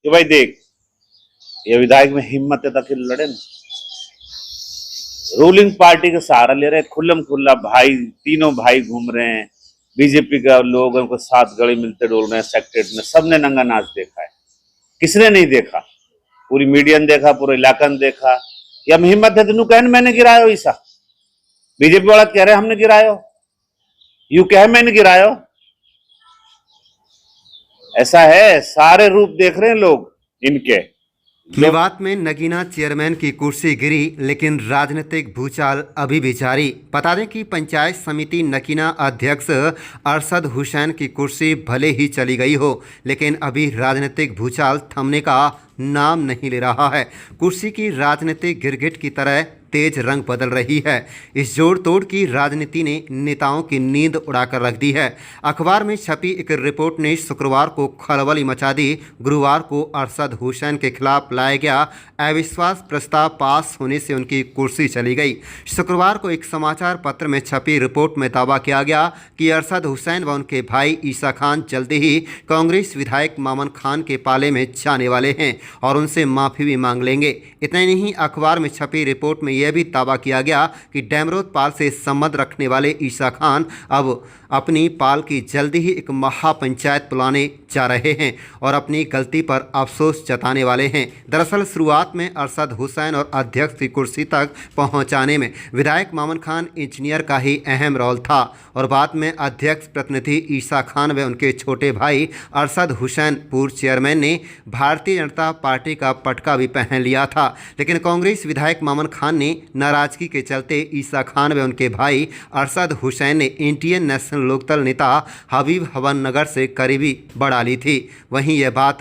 कि भाई देख, ये विधायक में हिम्मत है तो फिर लड़े ना। रूलिंग पार्टी का सहारा ले रहे, खुल्लम खुल्ला भाई, तीनों भाई घूम रहे हैं। बीजेपी का लोगों को साथ गले मिलते डोल रहे हैं सेक्रेट में। सबने नंगा नाच देखा है, किसने नहीं देखा? पूरी मीडिया ने देखा, पूरे इलाका ने देखा। या हिम्मत है तेन कहन मैंने गिरायो ईसा? बीजेपी वाला कह रहे हमने गिरायो, यू कह मैंने गिरायो। ऐसा है, सारे रूप देख रहे हैं लोग इनके। मेवात में नगीना चेयरमैन की कुर्सी गिरी, लेकिन राजनीतिक भूचाल अभी भी जारी। बता दें कि पंचायत समिति नगीना अध्यक्ष अरशद हुसैन की कुर्सी भले ही चली गई हो, लेकिन अभी राजनीतिक भूचाल थमने का नाम नहीं ले रहा है। कुर्सी की राजनीतिक गिरगिट की तरह तेज रंग बदल रही है। इस जोड़ तोड़ की राजनीति ने नेताओं की नींद उड़ाकर रख दी है। अखबार में छपी एक रिपोर्ट ने शुक्रवार को खलबली मचा दी। गुरुवार को अरशद हुसैन के खिलाफ लाया गया अविश्वास प्रस्ताव पास होने से उनकी कुर्सी चली गई। शुक्रवार को एक समाचार पत्र में छपी रिपोर्ट में दावा किया गया कि अरशद हुसैन व उनके भाई ईसा खान जल्दी ही कांग्रेस विधायक मामन खान के पाले में जाने वाले हैं और उनसे माफ़ी भी मांग लेंगे। इतना ही नहीं, अखबार में छपी रिपोर्ट में यह भी दावा किया गया कि डेमरोद पाल से संबंध रखने वाले ईसा खान अब अपनी पाल की जल्दी ही एक महापंचायत बुलाने जा रहे हैं और अपनी गलती पर अफसोस जताने वाले हैं। दरअसल शुरुआत में अरशद हुसैन और अध्यक्ष की कुर्सी तक पहुंचाने में विधायक मामन खान इंजीनियर का ही अहम रोल था और बाद में अध्यक्ष प्रतिनिधि ईसा खान व उनके छोटे भाई अरशद हुसैन पूर्व चेयरमैन ने भारतीय जनता पार्टी का पटका भी पहन लिया था। लेकिन कांग्रेस विधायक मामन खान ने नाराजगी के चलते ईसा खान व उनके भाई अरशद हुसैन ने इंडियन नेशनल लोकदल नेता हबीब हवन नगर से करीबी बढ़ा ली थी। वहीं यह बात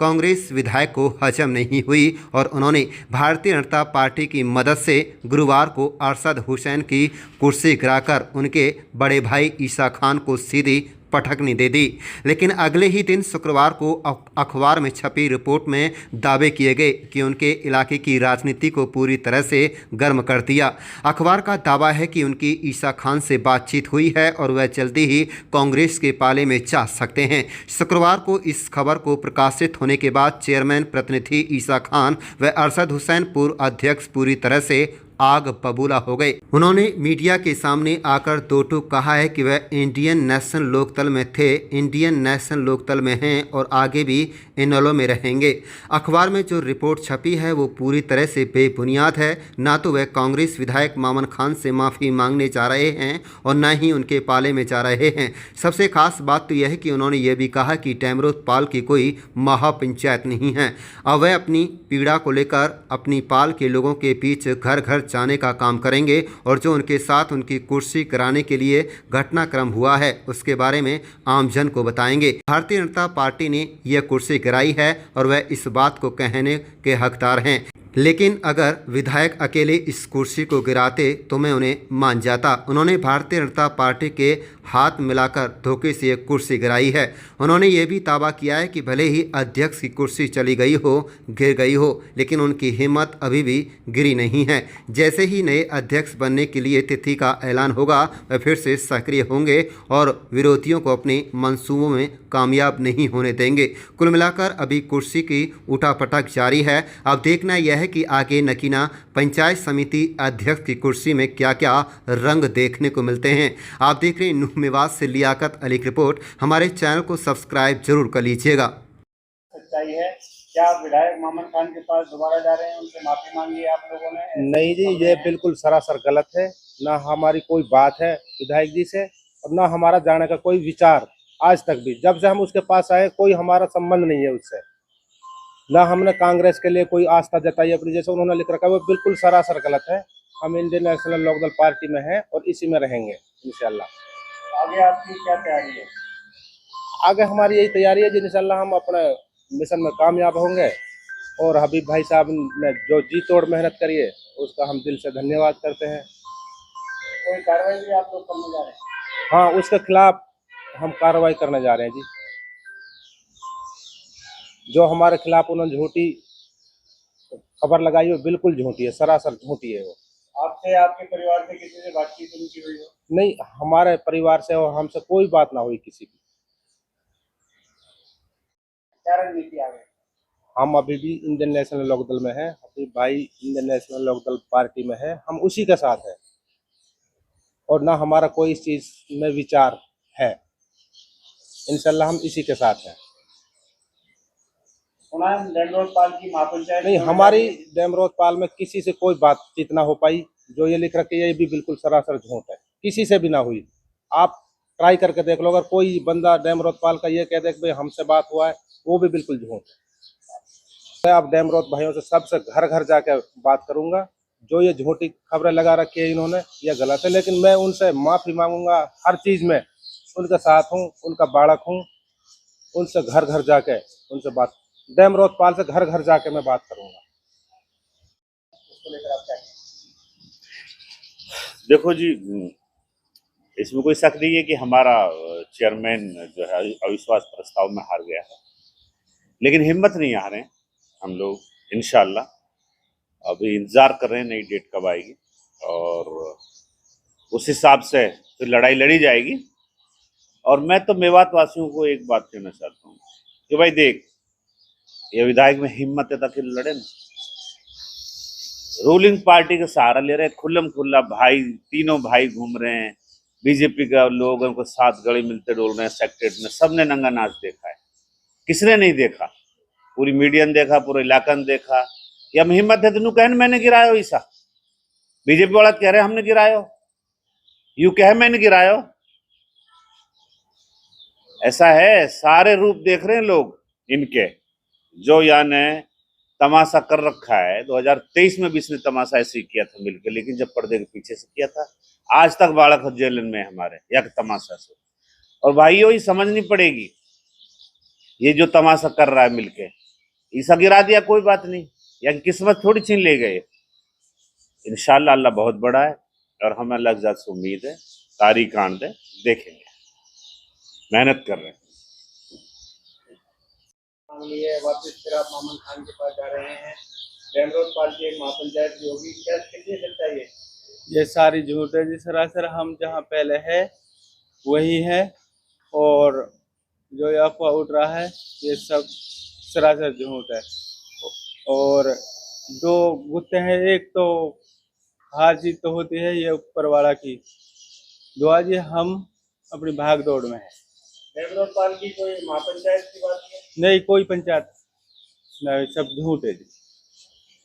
कांग्रेस विधायक को हजम नहीं हुई और उन्होंने भारतीय जनता पार्टी की मदद से गुरुवार को अरशद हुसैन की कुर्सी गिराकर उनके बड़े भाई ईसा खान को सीधी पटकनी दे दी। लेकिन अगले ही दिन शुक्रवार को अखबार में छपी रिपोर्ट में दावे किए गए कि उनके इलाके की राजनीति को पूरी तरह से गर्म कर दिया। अखबार का दावा है कि उनकी ईसा खान से बातचीत हुई है और वह जल्दी ही कांग्रेस के पाले में जा सकते हैं। शुक्रवार को इस खबर को प्रकाशित होने के बाद चेयरमैन प्रतिनिधि ईसा खान व अरशद हुसैन पूर्व अध्यक्ष पूरी तरह से आग बबूला हो गए। उन्होंने मीडिया के सामने आकर दो टूक कहा है कि वह इंडियन नेशनल लोकदल में थे, इंडियन नेशनल लोकदल में हैं और आगे भी इनेलो में रहेंगे। अखबार में जो रिपोर्ट छपी है वो पूरी तरह से बेबुनियाद है। ना तो वह कांग्रेस विधायक मामन खान से माफ़ी मांगने जा रहे हैं और न ही उनके पाले में जा रहे हैं। सबसे खास बात तो यह है कि उन्होंने ये भी कहा कि डेमरोद पाल की कोई महापंचायत नहीं है। अब वह अपनी पीड़ा को लेकर अपनी पाल के लोगों के बीच घर घर जाने का काम करेंगे और जो उनके साथ उनकी कुर्सी कराने के लिए घटनाक्रम हुआ है उसके बारे में आमजन को बताएंगे। भारतीय जनता पार्टी ने यह कुर्सी गिराई है और वह इस बात को कहने के हकदार हैं। लेकिन अगर विधायक अकेले इस कुर्सी को गिराते तो मैं उन्हें मान जाता। उन्होंने भारतीय जनता पार्टी के हाथ मिलाकर धोखे से ये कुर्सी गिराई है। उन्होंने ये भी दावा किया है कि भले ही अध्यक्ष की कुर्सी चली गई हो, गिर गई हो, लेकिन उनकी हिम्मत अभी भी गिरी नहीं है। जैसे ही नए अध्यक्ष बनने के लिए तिथि का ऐलान होगा वह फिर से सक्रिय होंगे और विरोधियों को अपने मंसूबों में कामयाब नहीं होने देंगे। कुल मिलाकर अभी कुर्सी की उठापटक जारी है। अब देखना यह है कि आगे नगीना पंचायत समिति अध्यक्ष की कुर्सी में क्या क्या रंग देखने को मिलते हैं। आप देख रहे हैं मेवात से लियाकत अली की रिपोर्ट। हमारे चैनल को सब्सक्राइब जरूर कर लीजिएगा। सच्चाई है क्या? विधायक मामन खान के पास दोबारा जा रहे हैं, उनसे माफी मांगी है आप लोगों ने? नहीं जी, ये बिल्कुल सरासर गलत है। ना हमारी कोई बात है विधायक जी से और ना हमारा जाने का कोई विचार। आज तक भी जब से हम उसके पास आए कोई हमारा संबंध नहीं है उससे। ना हमने कांग्रेस के लिए कोई आस्था जताई अपनी, जैसे उन्होंने लिख रखा है वो बिल्कुल सरासर गलत है। हम इंडियन नेशनल लोकदल पार्टी में हैं और इसी में रहेंगे इंशाल्लाह। आगे आपकी क्या तैयारी है? आगे हमारी यही तैयारी है जी, इंशाल्लाह हम अपने मिशन में कामयाब होंगे और हबीब भाई साहब ने जो जी तोड़ मेहनत करी है उसका हम दिल से धन्यवाद करते हैं। कोई कार्रवाई भी आप लोग करने जा रहे हैं? हाँ, उसके खिलाफ हम कार्रवाई करने जा रहे हैं जी। जो हमारे खिलाफ उन्होंने झूठी खबर लगाई है बिल्कुल झूठी है, सरासर झूठी है वो। आपसे, आपके परिवार से किसी से बातचीत उनकी हुई हो? नहीं, हमारे परिवार से और हमसे कोई बात ना हुई किसी की। क्या रणनीति आगे? हम अभी भी इंडियन नेशनल लोकदल में हैं, अभी भाई इंडियन नेशनल लोकदल पार्टी में है, हम उसी के साथ हैं और ना हमारा कोई इस चीज में विचार है। इंशाल्लाह हम इसी के साथ हैं। सुना है डेमरोजपाल की महापंचायत नहीं, हमारी डेमरोजपाल में किसी से कोई बातचीत ना हो पाई। जो ये लिख रखी है ये भी बिल्कुल सरासर झूठ है, किसी से भी ना हुई। आप ट्राई करके देख लो, अगर कोई बंदा डेमरोजपाल का ये कह दे कि भाई हमसे बात हुआ है, वो भी बिल्कुल झूठ है। मैं अब डेमरोज भाइयों से सबसे घर घर जाके बात करूंगा। जो ये झूठी खबरें लगा रखी है इन्होंने, ये गलत है, लेकिन मैं उनसे माफी मांगूंगा। हर चीज में उनके साथ हूँ, उनका बालक हूँ। उनसे घर घर जाके उनसे बात, डेमरोजपाल से घर घर जाके मैं बात करूंगा। उसको लेकर आप क्या कहेंगे? देखो जी, इसमें कोई शक नहीं है कि हमारा चेयरमैन जो है अविश्वास प्रस्ताव में हार गया है, लेकिन हिम्मत नहीं हारे हम लोग। इंशाल्लाह अभी इंतजार कर रहे हैं नई डेट कब आएगी, और उस हिसाब से फिर लड़ाई लड़ी जाएगी। और मैं तो मेवात वासियों को एक बात कहना चाहता हूँ कि भाई देख, ये विधायक में हिम्मत है ताकि लड़े ना। रूलिंग पार्टी का सहारा ले रहे हैं, खुल्लम खुल्ला भाई, तीनों भाई घूम रहे हैं। बीजेपी का लोग उनको साथ गले मिलते डोल रहे हैं सेक्रेट में। सबने नंगा नाच देखा है, किसने नहीं देखा? पूरी मीडिया ने देखा, पूरा इलाका ने देखा। या हिम्मत है तेन कहन मैंने गिरायो ईसा? बीजेपी वाला कह रहे हमने गिरायो, यू कह मैंने गिरायो। ऐसा है, सारे रूप देख रहे हैं लोग इनके, जो याने तमाशा कर रखा है। 2023 में भी इसने तमाशा ऐसे ही किया था मिलकर, लेकिन जब पर्दे के पीछे से किया था। आज तक बालक जेल में हमारे या तमाशा से। और भाइयों, ये समझनी पड़ेगी, ये जो तमाशा कर रहा है मिलके, ईसा गिरा दिया कोई बात नहीं, या किस्मत थोड़ी छीन ले गए। इंशाल्लाह अल्लाह बहुत बड़ा है और हमें अल्लाह ज़ात से उम्मीद है। तारीख आन दे, देखेंगे, मेहनत कर रहे हैं। मांग ली है, वापस फिर आप मामन खान के पास जा रहे हैं। डेमरोजपाल की एक महापंचायत भी होगी, क्या कितनी सच्चाई है? ये सारी झूठ है जी, सरासर। हम जहाँ पहले है वही है, और जो ये अफवाह उड़ रहा है ये सब सरासर झूठ है। और दो गुत्ते हैं, एक तो हार जीत तो होती है ये ऊपर वाला की दुआ जी, हम अपनी भाग दौड़ में है। डेमरोजपाल की कोई महापंचायत की बात है? नहीं, कोई पंचायत नहीं, सब झूठ है जी।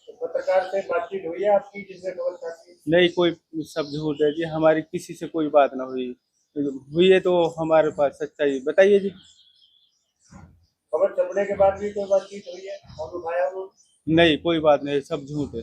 तो पत्रकार से बातचीत हुई है आपकी जिसने खबर छापी? नहीं, कोई, सब झूठ है जी। हमारी किसी से कोई बात ना हुई है तो हमारे पास सच्चाई बताइए जी। खबर छपने के बाद भी कोई बातचीत हुई है? फोन उठाया उन्होंने? नहीं, कोई बात नहीं, सब झूठ है।